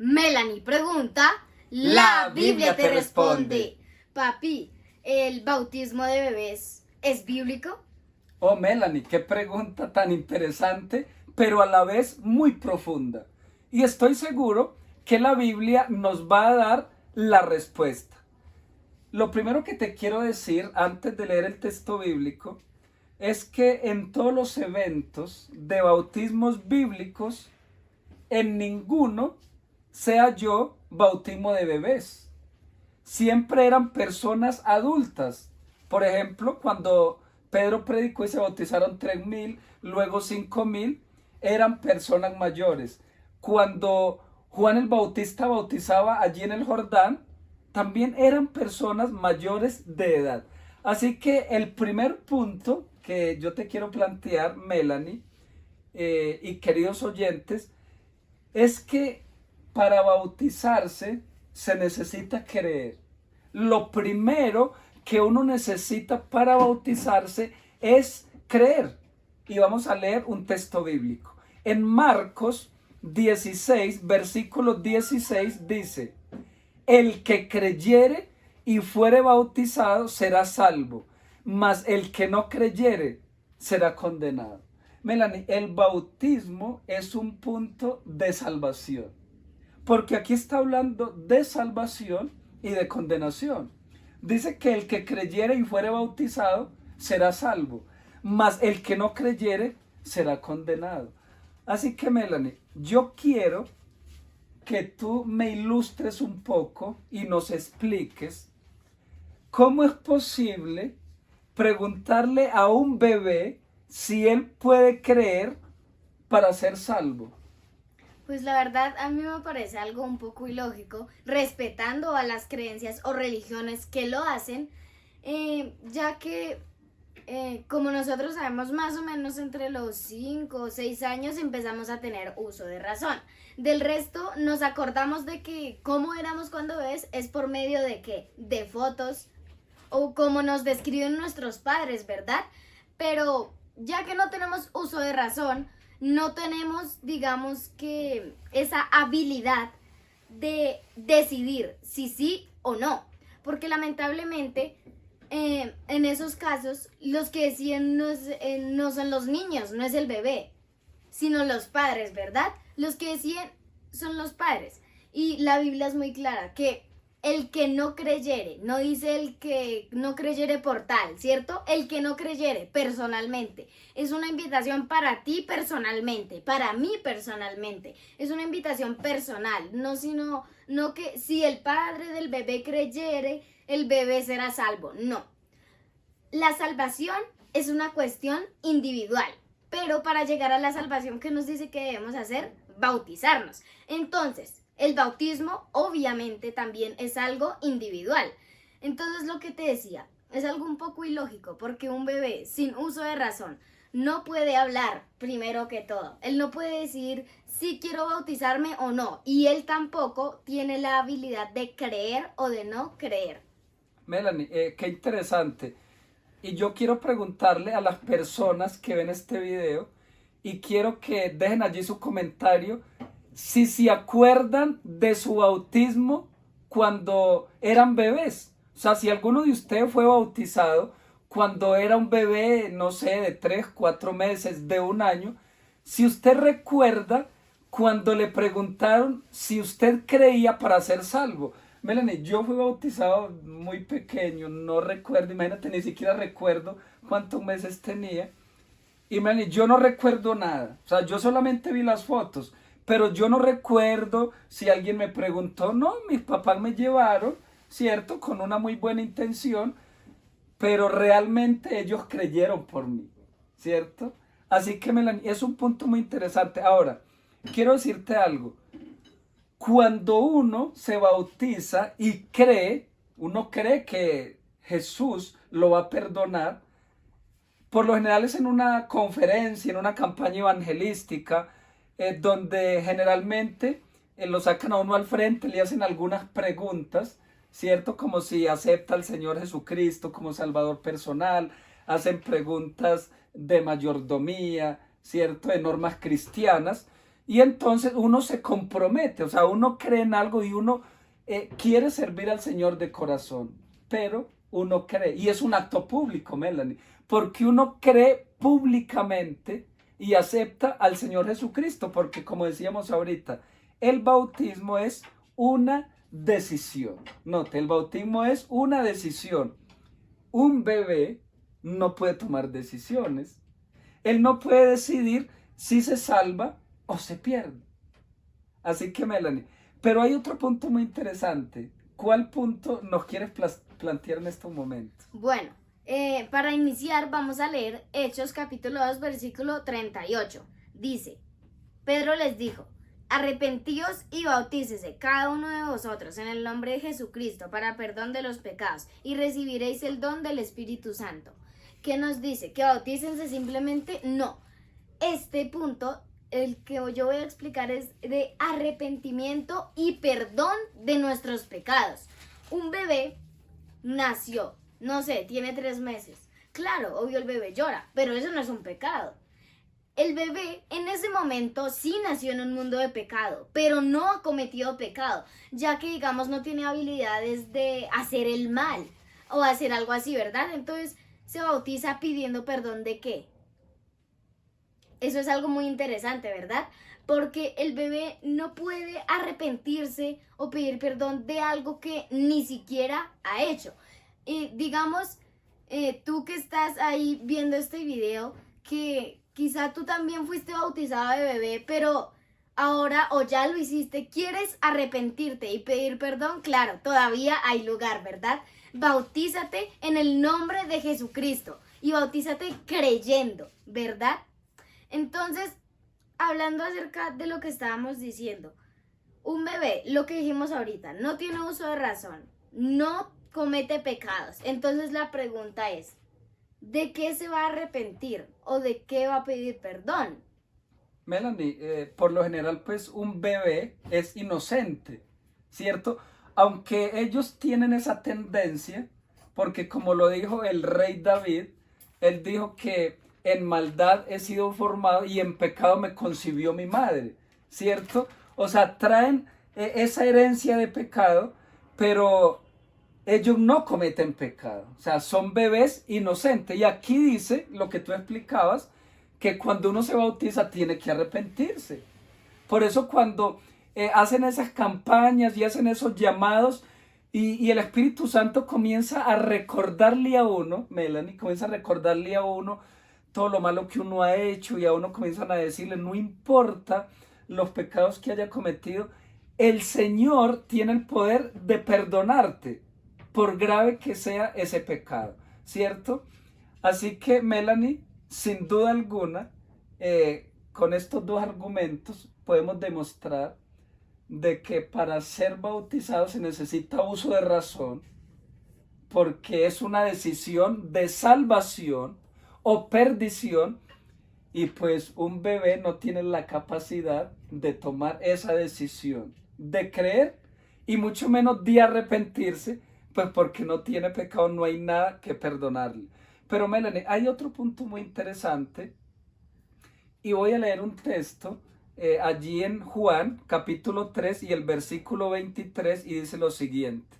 Melanie pregunta, la Biblia te responde. Papi, ¿el bautismo de bebés es bíblico? Oh, Melanie, qué pregunta tan interesante, pero a la vez muy profunda. Y estoy seguro que la Biblia nos va a dar la respuesta. Lo primero que te quiero decir antes de leer el texto bíblico es que en todos los eventos de bautismos bíblicos, en ninguno se halló bautismo de bebés. Siempre eran personas adultas. Por ejemplo, cuando Pedro predicó y se bautizaron 3.000, luego 5.000, eran personas mayores. Cuando Juan el Bautista bautizaba allí en el Jordán, también eran personas mayores de edad. Así que el primer punto que yo te quiero plantear, Melanie, y queridos oyentes, es que para bautizarse se necesita creer. Lo primero que uno necesita para bautizarse es creer. Y vamos a leer un texto bíblico. En Marcos 16, versículo 16 dice: el que creyere y fuere bautizado será salvo, mas el que no creyere será condenado. Melanie, el bautismo es un punto de salvación, porque aquí está hablando de salvación y de condenación. Dice que el que creyere y fuere bautizado será salvo, mas el que no creyere será condenado. Así que, Melanie, yo quiero que tú me ilustres un poco y nos expliques cómo es posible preguntarle a un bebé si él puede creer para ser salvo. Pues la verdad a mí me parece algo un poco ilógico, respetando a las creencias o religiones que lo hacen, ya que como nosotros sabemos, más o menos entre los 5 o 6 años empezamos a tener uso de razón. Del resto nos acordamos de que cómo éramos cuando bebés es por medio de qué, de fotos o como nos describen nuestros padres, ¿verdad? Pero ya que no tenemos uso de razón, no tenemos, digamos que, esa habilidad de decidir si sí o no. Porque lamentablemente, en esos casos, los que deciden no son los niños, no es el bebé, sino los padres, ¿verdad? Los que deciden son los padres. Y la Biblia es muy clara que el que no creyere, no dice el que no creyere por tal, ¿cierto? El que no creyere personalmente. Es una invitación para ti personalmente, para mí personalmente. Es una invitación personal, no que si el padre del bebé creyere, el bebé será salvo. No. La salvación es una cuestión individual, pero para llegar a la salvación, ¿qué nos dice que debemos hacer? Bautizarnos. Entonces, el bautismo obviamente también es algo individual. Entonces lo que te decía, es algo un poco ilógico porque un bebé sin uso de razón no puede hablar primero que todo. Él no puede decir si quiero bautizarme o no, y él tampoco tiene la habilidad de creer o de no creer. Melanie, qué interesante. Y yo quiero preguntarle a las personas que ven este video y quiero que dejen allí su comentario si se acuerdan de su bautismo cuando eran bebés. O sea, si alguno de ustedes fue bautizado cuando era un bebé, no sé, de 3, 4 meses, de 1 año, si usted recuerda cuando le preguntaron si usted creía para ser salvo. Melanie, yo fui bautizado muy pequeño, no recuerdo, imagínate, ni siquiera recuerdo cuántos meses tenía. Y Melanie, yo no recuerdo nada, o sea, yo solamente vi las fotos, pero yo no recuerdo si alguien me preguntó. No, mis papás me llevaron, ¿cierto? Con una muy buena intención, pero realmente ellos creyeron por mí, ¿cierto? Así que, Melanie, es un punto muy interesante. Ahora, quiero decirte algo. Cuando uno se bautiza y uno cree que Jesús lo va a perdonar. Por lo general es en una conferencia, en una campaña evangelística, donde generalmente lo sacan a uno al frente, le hacen algunas preguntas, ¿cierto? Como si acepta al Señor Jesucristo como Salvador personal, hacen preguntas de mayordomía, ¿cierto? De normas cristianas. Y entonces uno se compromete, o sea, uno cree en algo y uno quiere servir al Señor de corazón, pero uno cree, y es un acto público, Melanie, porque uno cree públicamente y acepta al Señor Jesucristo, porque como decíamos ahorita, el bautismo es una decisión. Note, el bautismo es una decisión. Un bebé no puede tomar decisiones. Él no puede decidir si se salva o se pierde. Así que, Melanie, pero hay otro punto muy interesante. ¿Cuál punto nos quieres plantear en este momento? Bueno, para iniciar vamos a leer Hechos capítulo 2 versículo 38. Dice, Pedro les dijo, arrepentíos y bautícese cada uno de vosotros en el nombre de Jesucristo para perdón de los pecados y recibiréis el don del Espíritu Santo. ¿Qué nos dice? ¿Que bautícense simplemente? No. Este punto, el que yo voy a explicar, es de arrepentimiento y perdón de nuestros pecados. Un bebé nació, no sé, tiene 3 meses. Claro, obvio el bebé llora, pero eso no es un pecado. El bebé en ese momento sí nació en un mundo de pecado, pero no ha cometido pecado, ya que digamos no tiene habilidades de hacer el mal o hacer algo así, ¿verdad? Entonces se bautiza pidiendo perdón ¿de qué? Eso es algo muy interesante, ¿verdad? Porque el bebé no puede arrepentirse o pedir perdón de algo que ni siquiera ha hecho. Y digamos, tú que estás ahí viendo este video, que quizá tú también fuiste bautizado de bebé, pero ahora o ya lo hiciste, quieres arrepentirte y pedir perdón, claro, todavía hay lugar, ¿verdad? Bautízate en el nombre de Jesucristo y bautízate creyendo, ¿verdad? Entonces, hablando acerca de lo que estábamos diciendo, un bebé, lo que dijimos ahorita, no tiene uso de razón, no comete pecados. Entonces la pregunta es, ¿de qué se va a arrepentir o de qué va a pedir perdón? Melanie, por lo general, pues un bebé es inocente, ¿cierto? Aunque ellos tienen esa tendencia, porque como lo dijo el rey David, él dijo que en maldad he sido formado y en pecado me concibió mi madre, ¿cierto? O sea, traen esa herencia de pecado, pero ellos no cometen pecado, o sea, son bebés inocentes. Y aquí dice lo que tú explicabas, que cuando uno se bautiza tiene que arrepentirse. Por eso cuando hacen esas campañas y hacen esos llamados y el Espíritu Santo comienza a recordarle a uno, Melanie, comienza a recordarle a uno todo lo malo que uno ha hecho y a uno comienzan a decirle, no importa los pecados que haya cometido, el Señor tiene el poder de perdonarte, por grave que sea ese pecado, ¿cierto? Así que, Melanie, sin duda alguna, con estos dos argumentos podemos demostrar de que para ser bautizado se necesita uso de razón, porque es una decisión de salvación o perdición, y pues un bebé no tiene la capacidad de tomar esa decisión, de creer y mucho menos de arrepentirse, pues porque no tiene pecado, no hay nada que perdonarle. Pero Melanie, hay otro punto muy interesante y voy a leer un texto allí en Juan capítulo 3 y el versículo 23 y dice lo siguiente.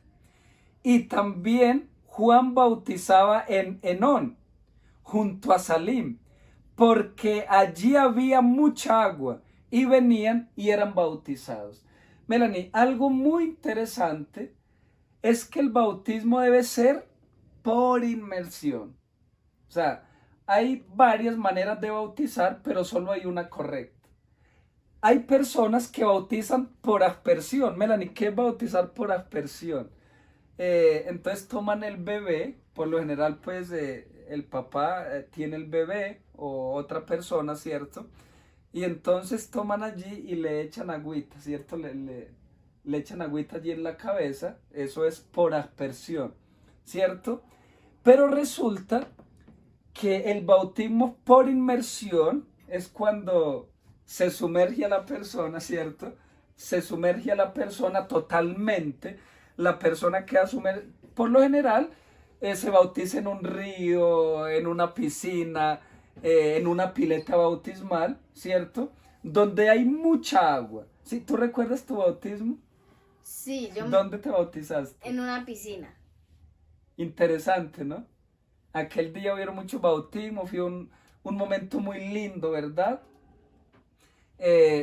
Y también Juan bautizaba en Enón, junto a Salim, porque allí había mucha agua y venían y eran bautizados. Melanie, algo muy interesante es que el bautismo debe ser por inmersión. O sea, hay varias maneras de bautizar, pero solo hay una correcta. Hay personas que bautizan por aspersión. Melanie, ¿qué es bautizar por aspersión? Entonces toman el bebé, por lo general pues el papá tiene el bebé o otra persona, ¿cierto? Y entonces toman allí y le echan agüita, ¿cierto? Le echan agüita allí en la cabeza, eso es por aspersión, ¿cierto? Pero resulta que el bautismo por inmersión es cuando se sumerge a la persona, ¿cierto? Se sumerge a la persona totalmente, la persona queda sumergida, por lo general se bautiza en un río, en una piscina, en una pileta bautismal, ¿cierto? donde hay mucha agua. ¿Sí? ¿Tú recuerdas tu bautismo? Sí, yo ¿Dónde te bautizaste? en una piscina. Interesante, ¿no? Aquel día hubieron muchos bautismos, fue un momento muy lindo, ¿verdad?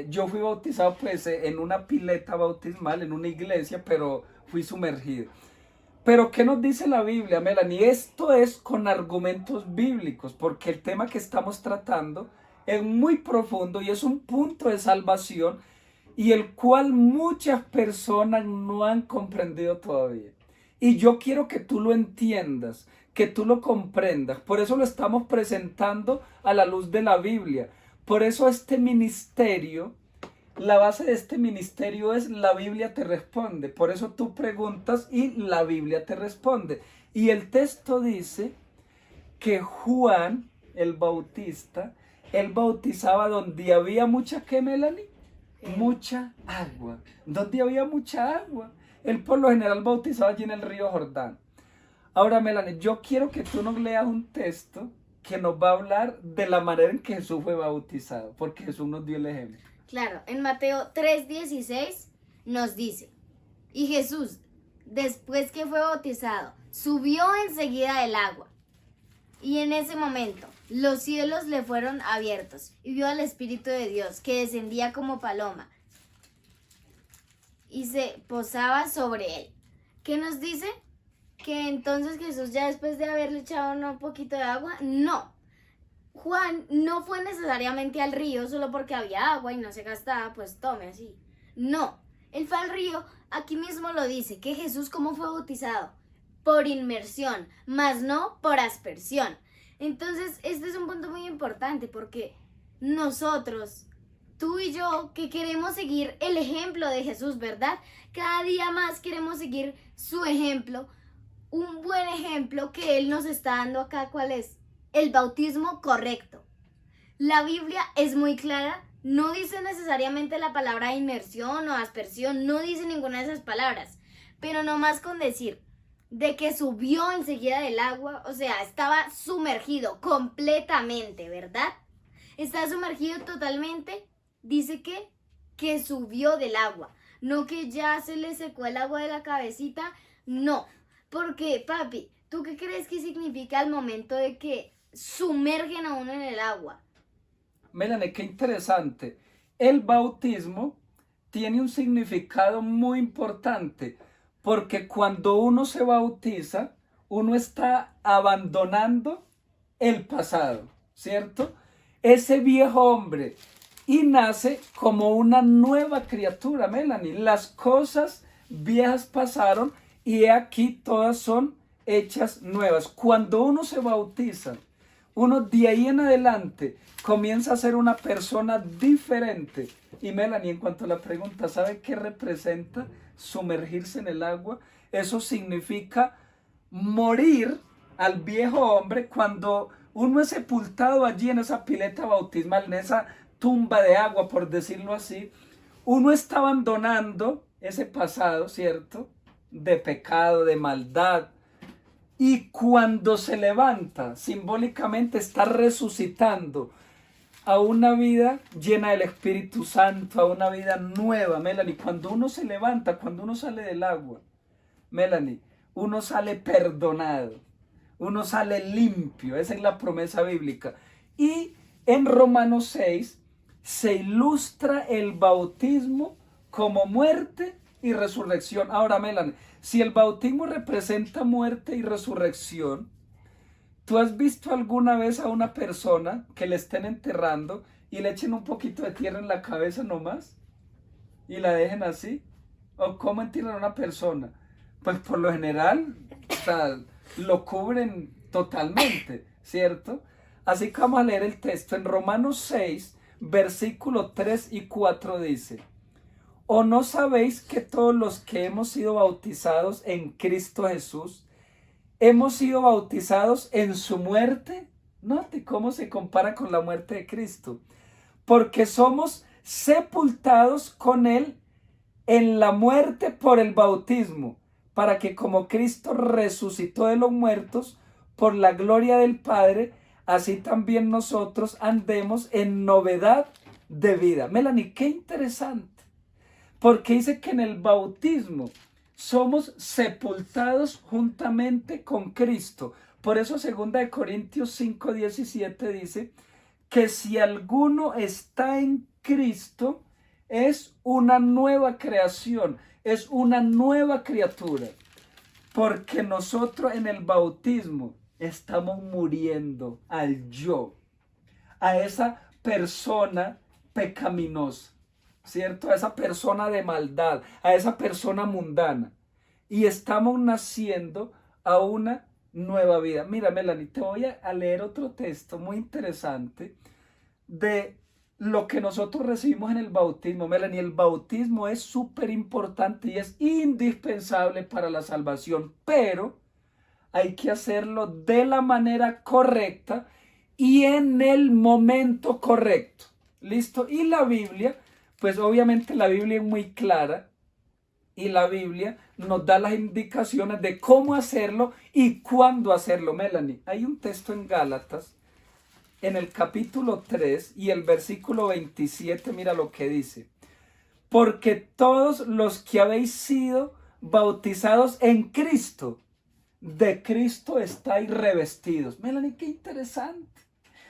Yo fui bautizado pues en una pileta bautismal, en una iglesia, pero fui sumergido. Pero ¿qué nos dice la Biblia, Melanie? Esto es con argumentos bíblicos, porque el tema que estamos tratando es muy profundo y es un punto de salvación y el cual muchas personas no han comprendido todavía. Y yo quiero que tú lo entiendas, que tú lo comprendas. Por eso lo estamos presentando a la luz de la Biblia. Por eso este ministerio, la base de este ministerio es la Biblia te responde. Por eso tú preguntas y la Biblia te responde. Y el texto dice que Juan, el Bautista, él bautizaba donde había mucha, ¿qué, Melanie? Mucha agua. Donde había mucha agua. Él por lo general bautizaba allí en el río Jordán. Ahora, Melanie, yo quiero que tú nos leas un texto que nos va a hablar de la manera en que Jesús fue bautizado, porque Jesús nos dio el ejemplo. Claro, en Mateo 3:16 nos dice, y Jesús, después que fue bautizado, subió enseguida del agua. Y en ese momento los cielos le fueron abiertos y vio al Espíritu de Dios que descendía como paloma y se posaba sobre él. ¿Qué nos dice? Que entonces Jesús ya después de haberle echado un poquito de agua, no. Juan no fue necesariamente al río solo porque había agua y no se gastaba, pues tome así. No, él fue al río, aquí mismo lo dice, que Jesús cómo fue bautizado, por inmersión, más no por aspersión. Entonces, este es un punto muy importante porque nosotros, tú y yo, que queremos seguir el ejemplo de Jesús, ¿verdad? Cada día más queremos seguir su ejemplo, un buen ejemplo que Él nos está dando acá, ¿cuál es? El bautismo correcto. La Biblia es muy clara, no dice necesariamente la palabra inmersión o aspersión, no dice ninguna de esas palabras, pero nomás con decir de que subió enseguida del agua, o sea, estaba sumergido completamente, ¿verdad? Está sumergido totalmente, dice que subió del agua, no que ya se le secó el agua de la cabecita, no, porque papi, ¿tú qué crees que significa al momento de que sumergen a uno en el agua? Melanie, qué interesante. El bautismo tiene un significado muy importante porque cuando uno se bautiza, uno está abandonando el pasado, ¿cierto? Ese viejo hombre y nace como una nueva criatura, Melanie. Las cosas viejas pasaron y he aquí todas son hechas nuevas. Cuando uno se bautiza, uno de ahí en adelante comienza a ser una persona diferente. Y Melanie, en cuanto a la pregunta, ¿sabe qué representa sumergirse en el agua? Eso significa morir al viejo hombre cuando uno es sepultado allí en esa pileta bautismal, en esa tumba de agua, por decirlo así. Uno está abandonando ese pasado, ¿cierto? De pecado, de maldad. Y cuando se levanta, simbólicamente está resucitando a una vida llena del Espíritu Santo, a una vida nueva, Melanie. Cuando uno se levanta, cuando uno sale del agua, Melanie, uno sale perdonado, uno sale limpio. Esa es la promesa bíblica. Y en Romanos 6 se ilustra el bautismo como muerte y resurrección. Ahora, Melanie, si el bautismo representa muerte y resurrección, ¿tú has visto alguna vez a una persona que le estén enterrando y le echen un poquito de tierra en la cabeza nomás? ¿Y la dejen así? ¿O cómo entierran a una persona? Pues por lo general, o sea, lo cubren totalmente, ¿cierto? Así que vamos a leer el texto. En Romanos 6, versículo 3 y 4 dice: ¿O no sabéis que todos los que hemos sido bautizados en Cristo Jesús, hemos sido bautizados en su muerte? Note cómo se compara con la muerte de Cristo. Porque somos sepultados con Él en la muerte por el bautismo, para que como Cristo resucitó de los muertos por la gloria del Padre, así también nosotros andemos en novedad de vida. Melanie, qué interesante, porque dice que en el bautismo somos sepultados juntamente con Cristo. Por eso 2 Corintios 5:17 dice que si alguno está en Cristo, es una nueva creación, es una nueva criatura. Porque nosotros en el bautismo estamos muriendo al yo, a esa persona pecaminosa, ¿cierto? A esa persona de maldad, a esa persona mundana. Y estamos naciendo a una nueva vida. Mira, Melanie, te voy a leer otro texto muy interesante de lo que nosotros recibimos en el bautismo. Melanie, el bautismo es súper importante y es indispensable para la salvación, pero hay que hacerlo de la manera correcta y en el momento correcto. ¿Listo? Y la Biblia, pues obviamente la Biblia es muy clara y la Biblia nos da las indicaciones de cómo hacerlo y cuándo hacerlo. Melanie, hay un texto en Gálatas, en el capítulo 3 y el versículo 27, mira lo que dice. Porque todos los que habéis sido bautizados en Cristo, de Cristo estáis revestidos. Melanie, qué interesante.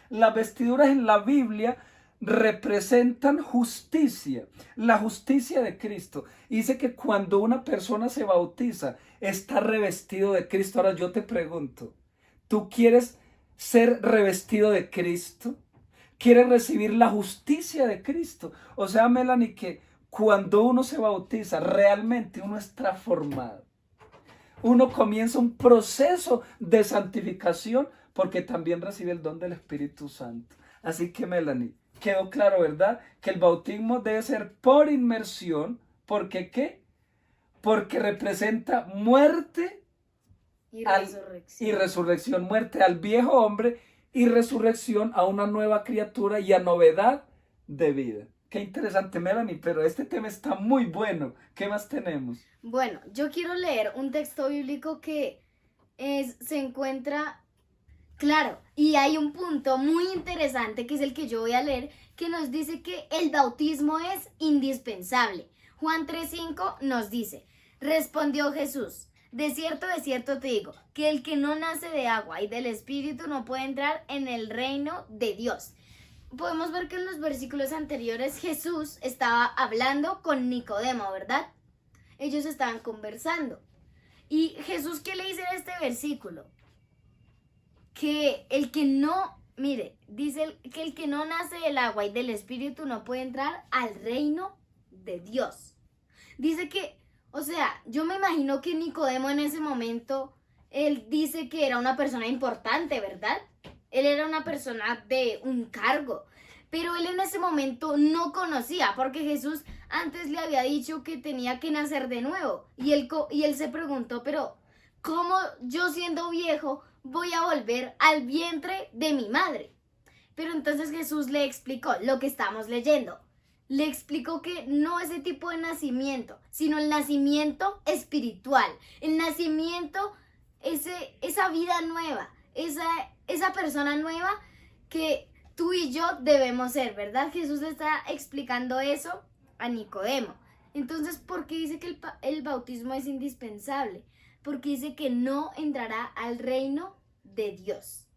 Las vestiduras en la Biblia representan justicia, la justicia de Cristo. Dice que cuando una persona se bautiza, está revestido de Cristo. Ahora yo te pregunto, ¿tú quieres ser revestido de Cristo? ¿Quieres recibir la justicia de Cristo? O sea, Melanie, que cuando uno se bautiza, realmente uno es transformado. Uno comienza un proceso de santificación porque también recibe el don del Espíritu Santo. Así que, Melanie, quedó claro, ¿verdad? Que el bautismo debe ser por inmersión. ¿Por qué qué? Porque representa muerte y resurrección. Muerte al viejo hombre y resurrección a una nueva criatura y a novedad de vida. Qué interesante, Melanie, pero este tema está muy bueno. ¿Qué más tenemos? Bueno, yo quiero leer un texto bíblico que se encuentra, claro, y hay un punto muy interesante que es el que yo voy a leer, que nos dice que el bautismo es indispensable. Juan 3:5 nos dice, respondió Jesús, de cierto te digo, que el que no nace de agua y del Espíritu no puede entrar en el reino de Dios. Podemos ver que en los versículos anteriores Jesús estaba hablando con Nicodemo, ¿verdad? Ellos estaban conversando. ¿Y Jesús qué le dice en este versículo? Que el que no, mire, dice que el que no nace del agua y del Espíritu no puede entrar al reino de Dios. Dice que, o sea, yo me imagino que Nicodemo en ese momento, él dice que era una persona importante, ¿verdad? Él era una persona de un cargo, pero él en ese momento no conocía, porque Jesús antes le había dicho que tenía que nacer de nuevo. Y él se preguntó, pero ¿cómo yo siendo viejo voy a volver al vientre de mi madre? Pero entonces Jesús le explicó lo que estamos leyendo. Le explicó que no ese tipo de nacimiento, sino el nacimiento espiritual, el nacimiento, esa vida nueva, esa persona nueva que tú y yo debemos ser, ¿verdad? Jesús le está explicando eso a Nicodemo. Entonces, ¿por qué dice que el bautismo es indispensable? Porque dice que no entrará al reino de Dios.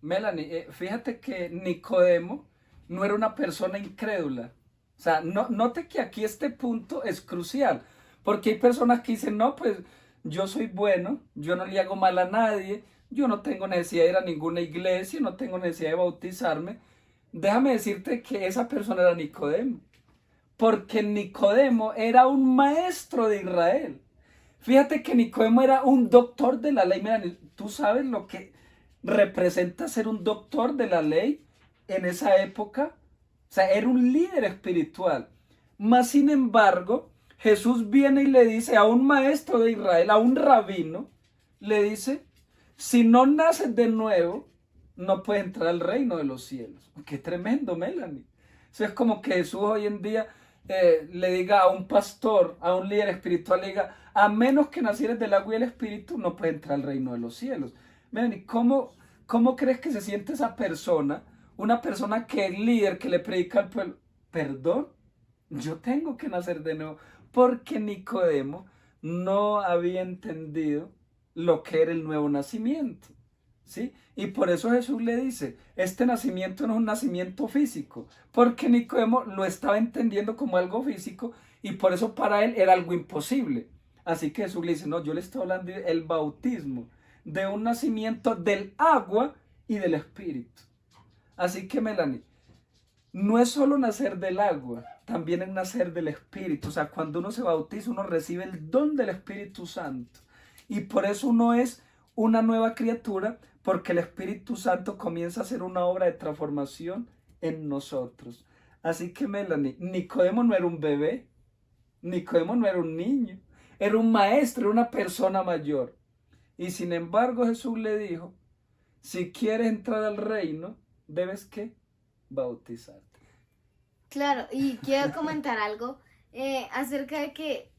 Melanie, fíjate que Nicodemo no era una persona incrédula. O sea, note que aquí este punto es crucial, porque hay personas que dicen, no, pues yo soy bueno, yo no le hago mal a nadie, yo no tengo necesidad de ir a ninguna iglesia, no tengo necesidad de bautizarme. Déjame decirte que esa persona era Nicodemo, porque Nicodemo era un maestro de Israel. Fíjate que Nicodemo era un doctor de la ley. Mira, tú sabes lo que representa ser un doctor de la ley en esa época. O sea, era un líder espiritual. Mas, sin embargo, Jesús viene y le dice a un maestro de Israel, a un rabino, le dice, si no naces de nuevo, no puedes entrar al reino de los cielos. Qué tremendo, Melanie. Eso es como que Jesús hoy en día le diga a un pastor, a un líder espiritual, le diga, a menos que nacieres del agua y el espíritu, no puedes entrar al reino de los cielos. Melanie, ¿cómo crees que se siente esa persona? Una persona que es líder, que le predica al pueblo. perdón, yo tengo que nacer de nuevo, porque Nicodemo no había entendido lo que era el nuevo nacimiento, ¿sí? Y por eso Jesús le dice, este nacimiento no es un nacimiento físico, porque Nicodemo lo estaba entendiendo como algo físico y por eso para él era algo imposible. Así que Jesús le dice, no, yo le estoy hablando del bautismo, de un nacimiento del agua y del espíritu. Así que Melanie, no es solo nacer del agua, también es nacer del Espíritu. O sea, cuando uno se bautiza, uno recibe el don del Espíritu Santo. Y por eso uno es una nueva criatura, porque el Espíritu Santo comienza a hacer una obra de transformación en nosotros. Así que Melanie, Nicodemo no era un bebé, Nicodemo no era un niño, era un maestro, era una persona mayor. Y sin embargo Jesús le dijo, si quieres entrar al reino, debes ¿qué? Bautizarte. Claro, y quiero comentar algo acerca de que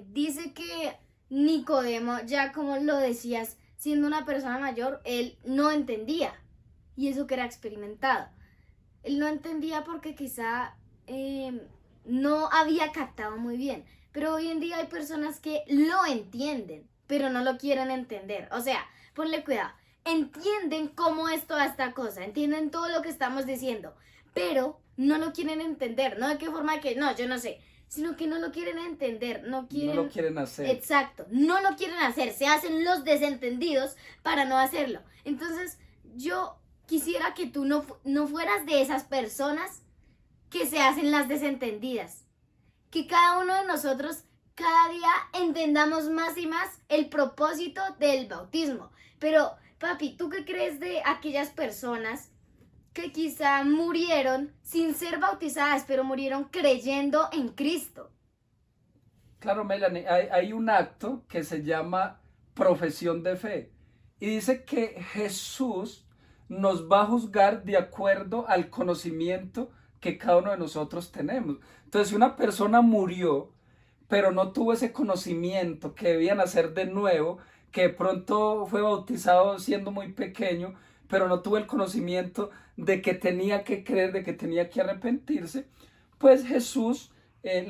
dice que Nicodemo, ya como lo decías, siendo una persona mayor, él no entendía, y eso que era experimentado. Él no entendía porque quizá no había captado muy bien, pero hoy en día hay personas que lo entienden, pero no lo quieren entender. O sea, ponle cuidado, entienden cómo es toda esta cosa, entienden todo lo que estamos diciendo, pero no lo quieren entender, no de qué forma que, no, yo no sé, sino que no lo quieren entender, no lo quieren hacer. Exacto, no lo quieren hacer, se hacen los desentendidos para no hacerlo. Entonces, yo quisiera que tú no fueras de esas personas que se hacen las desentendidas, que cada uno de nosotros cada día entendamos más y más el propósito del bautismo. Pero, papi, ¿tú qué crees de aquellas personas que quizá murieron sin ser bautizadas, pero murieron creyendo en Cristo? Claro, Melanie, hay un acto que se llama profesión de fe y dice que Jesús nos va a juzgar de acuerdo al conocimiento que cada uno de nosotros tenemos. Entonces, si una persona murió, pero no tuvo ese conocimiento que debía nacer de nuevo, que de pronto fue bautizado siendo muy pequeño, pero no tuvo el conocimiento de que tenía que creer, de que tenía que arrepentirse, pues Jesús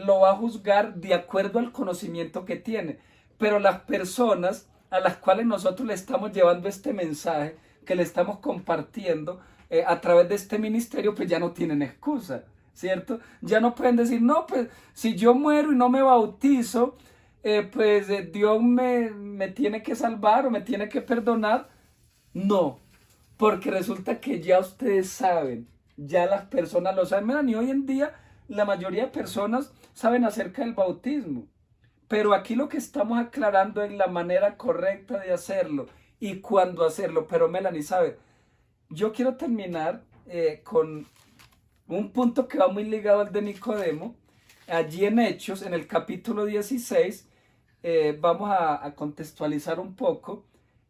lo va a juzgar de acuerdo al conocimiento que tiene. Pero las personas a las cuales nosotros le estamos llevando este mensaje, que le estamos compartiendo a través de este ministerio, pues ya no tienen excusa, ¿cierto? Ya no pueden decir, no, pues si yo muero y no me bautizo, Dios me tiene que salvar o me tiene que perdonar. No, porque resulta que ya ustedes saben, ya las personas lo saben, y hoy en día la mayoría de personas saben acerca del bautismo. Pero aquí lo que estamos aclarando es la manera correcta de hacerlo y cuándo hacerlo. Pero Melanie, ¿sabe? Yo quiero terminar con un punto que va muy ligado al de Nicodemo. Allí en Hechos, en el capítulo 16, vamos a contextualizar un poco.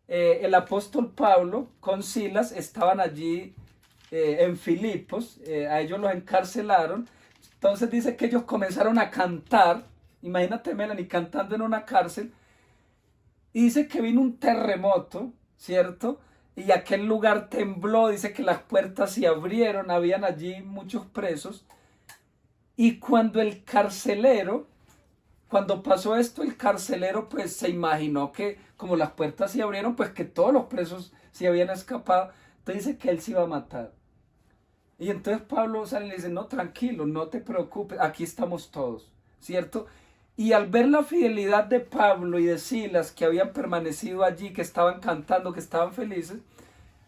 El apóstol Pablo con Silas estaban allí en Filipos, a ellos los encarcelaron. Entonces dice que ellos comenzaron a cantar. Imagínate, Melanie, cantando en una cárcel. Y dice que vino un terremoto, ¿cierto? Y aquel lugar tembló, dice que las puertas se abrieron, habían allí muchos presos. Y cuando pasó esto, el carcelero pues se imaginó que como las puertas se abrieron, pues que todos los presos se habían escapado. Entonces dice que él se iba a matar. Y entonces Pablo sale y le dice, no, tranquilo, no te preocupes, aquí estamos todos, ¿cierto? Y al ver la fidelidad de Pablo y de Silas, que habían permanecido allí, que estaban cantando, que estaban felices,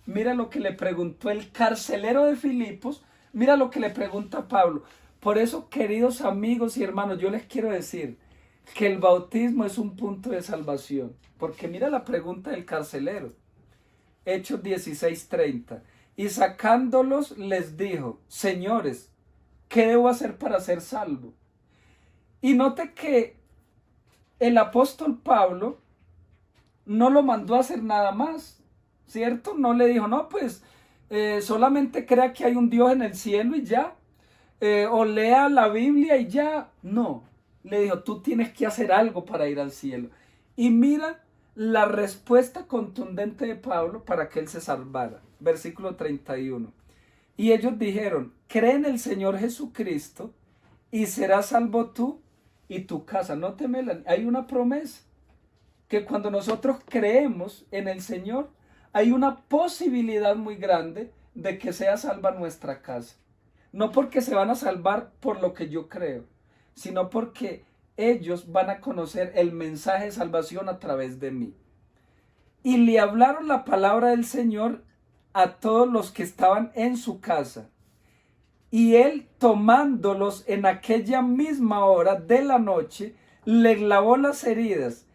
mira lo que le preguntó el carcelero de Filipos, mira lo que le pregunta a Pablo. Por eso, queridos amigos y hermanos, yo les quiero decir que el bautismo es un punto de salvación. Porque mira la pregunta del carcelero. Hechos 16:30. Y sacándolos les dijo, señores, ¿qué debo hacer para ser salvo? Y note que el apóstol Pablo no lo mandó a hacer nada más, ¿cierto? No le dijo, no, pues solamente crea que hay un Dios en el cielo y ya. O lea la Biblia y ya. No, le dijo, tú tienes que hacer algo para ir al cielo. Y mira la respuesta contundente de Pablo para que él se salvara. Versículo 31. Y ellos dijeron, cree en el Señor Jesucristo y serás salvo tú y tu casa. No te Melanie, hay una promesa, que cuando nosotros creemos en el Señor, hay una posibilidad muy grande de que sea salva nuestra casa. No porque se van a salvar por lo que yo creo, sino porque ellos van a conocer el mensaje de salvación a través de mí. Y le hablaron la palabra del Señor a todos los que estaban en su casa. Y él, tomándolos en aquella misma hora de la noche, les lavó las heridas.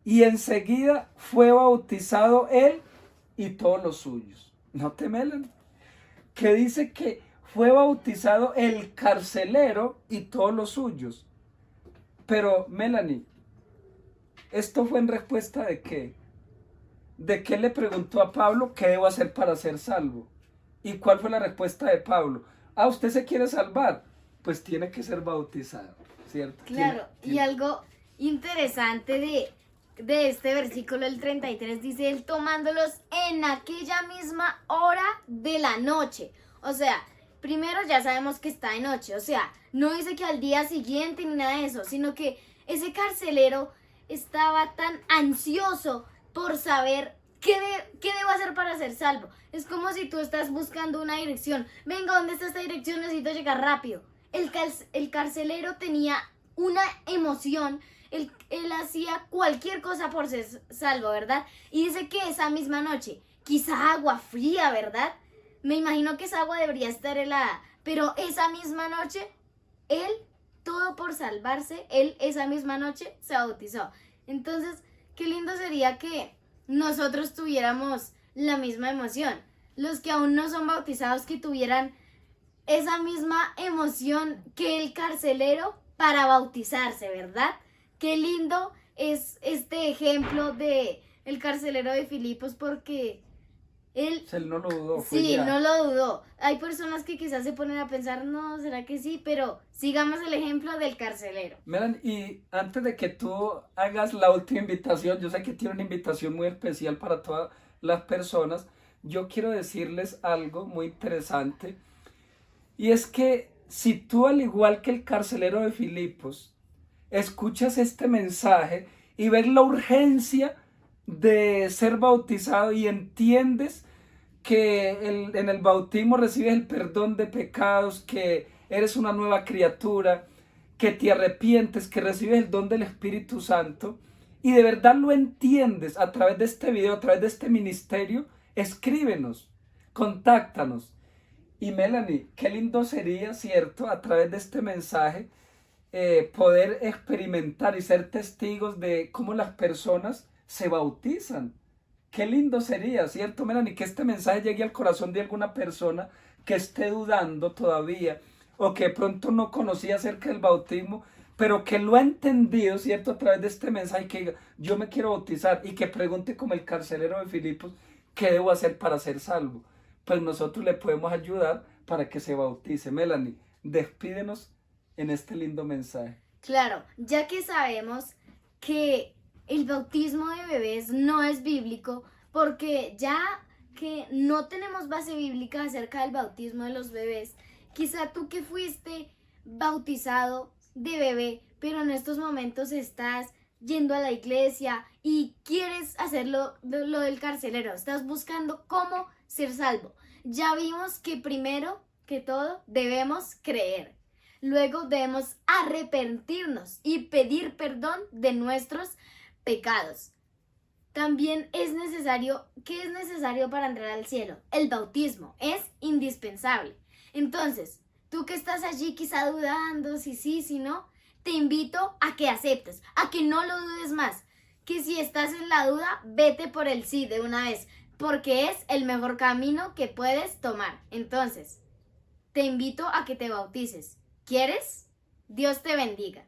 Y enseguida fue bautizado él y todos los suyos. No te Melanie, que dice que fue bautizado el carcelero y todos los suyos. Pero Melanie, ¿esto fue en respuesta de qué? ¿De qué le preguntó a Pablo qué debo hacer para ser salvo? ¿Y cuál fue la respuesta de Pablo? Ah, ¿usted se quiere salvar? Pues tiene que ser bautizado, ¿cierto? Claro, y algo interesante de este versículo, el 33, dice, él tomándolos en aquella misma hora de la noche. O sea, primero ya sabemos que está de noche, o sea, no dice que al día siguiente ni nada de eso, sino que ese carcelero estaba tan ansioso por saber qué debo hacer para ser salvo. Es como si tú estás buscando una dirección. Venga, ¿dónde está esta dirección? Necesito llegar rápido. El carcelero tenía una emoción. Él hacía cualquier cosa por ser salvo, ¿verdad? Y dice que esa misma noche, quizá agua fría, ¿verdad? Me imagino que esa agua debería estar helada, pero esa misma noche, él, todo por salvarse, él esa misma noche se bautizó. Entonces, qué lindo sería que nosotros tuviéramos la misma emoción. Los que aún no son bautizados, que tuvieran esa misma emoción que el carcelero para bautizarse, ¿verdad? Qué lindo es este ejemplo de el carcelero de Filipos, porque él no lo dudó. Sí, no lo dudó. Hay personas que quizás se ponen a pensar, no, ¿será que sí? Pero sigamos el ejemplo del carcelero. Miren, y antes de que tú hagas la última invitación, yo sé que tiene una invitación muy especial para todas las personas. Yo quiero decirles algo muy interesante. Y es que si tú, al igual que el carcelero de Filipos, escuchas este mensaje y ves la urgencia de ser bautizado y entiendes que en el bautismo recibes el perdón de pecados, que eres una nueva criatura, que te arrepientes, que recibes el don del Espíritu Santo, y de verdad lo entiendes a través de este video, a través de este ministerio, escríbenos, contáctanos. Y Melanie, qué lindo sería, ¿cierto?, a través de este mensaje, poder experimentar y ser testigos de cómo las personas se bautizan. Qué lindo sería, ¿cierto, Melanie? Que este mensaje llegue al corazón de alguna persona que esté dudando todavía, o que de pronto no conocía acerca del bautismo, pero que lo ha entendido, ¿cierto?, a través de este mensaje, que diga, yo me quiero bautizar, y que pregunte como el carcelero de Filipos, ¿qué debo hacer para ser salvo? Pues nosotros le podemos ayudar para que se bautice. Melanie, despídenos en este lindo mensaje. Claro, ya que sabemos que el bautismo de bebés no es bíblico, porque ya que no tenemos base bíblica acerca del bautismo de los bebés, quizá tú que fuiste bautizado de bebé, pero en estos momentos estás yendo a la iglesia y quieres hacerlo lo del carcelero, estás buscando cómo ser salvo. Ya vimos que primero que todo debemos creer. Luego debemos arrepentirnos y pedir perdón de nuestros pecados. También es necesario, ¿qué es necesario para entrar al cielo? El bautismo es indispensable. Entonces, tú que estás allí quizá dudando si sí, si no, te invito a que aceptes, a que no lo dudes más. Que si estás en la duda, vete por el sí de una vez, porque es el mejor camino que puedes tomar. Entonces, te invito a que te bautices. ¿Quieres? Dios te bendiga.